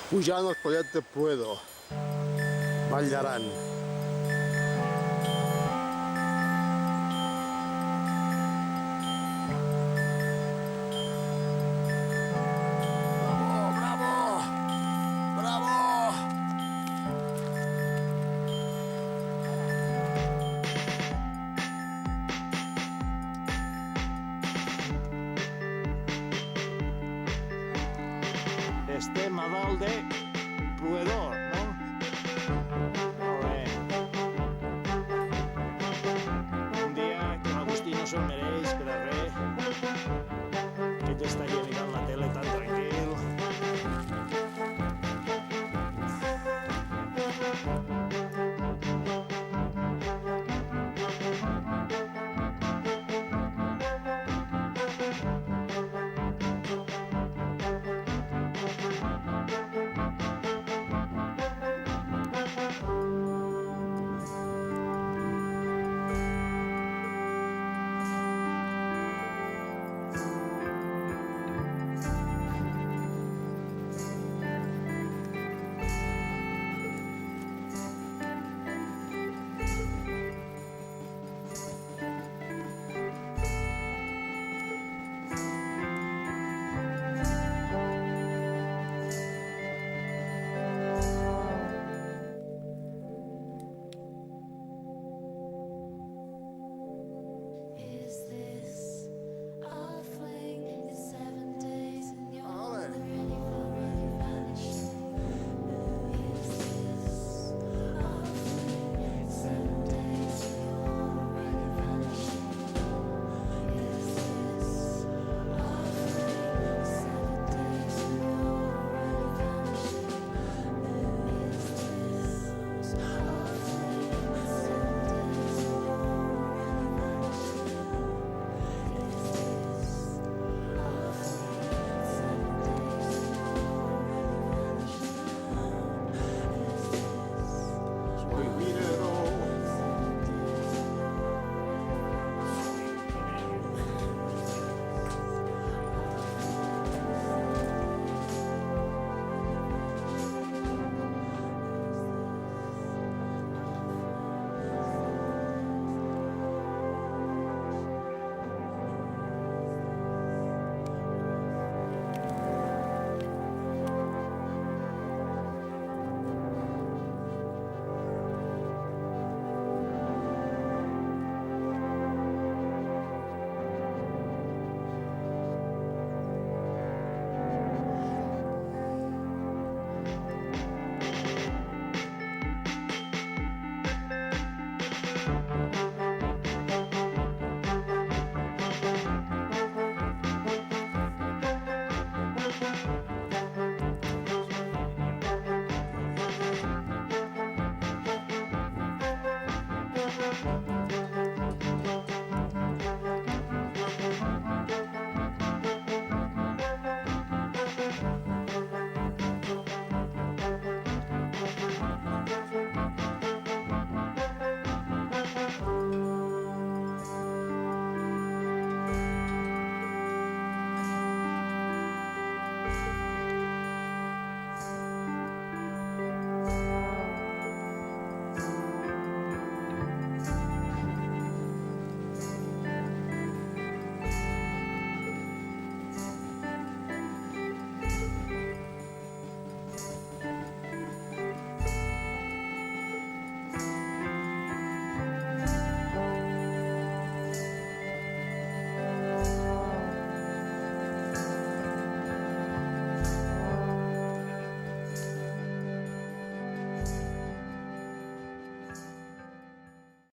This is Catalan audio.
pujant el Collet de Puedo, Vall d'Aran. Bravo, bravo, bravo! Estem a dalt de Pruedor, no? Molt bé. Un dia que l'Agustí no se'l mereix per a res, que ell està allà mirant la tele tan tranquil. Is this our fling? It's 7 days and you're ready for vanishing. Is this our fling? It's 7 days and you're already vanishing. Is this our fling? It's 7 days and you're already vanishing. Is this our fling? It's 7 days and you're already vanishing. Soy minero.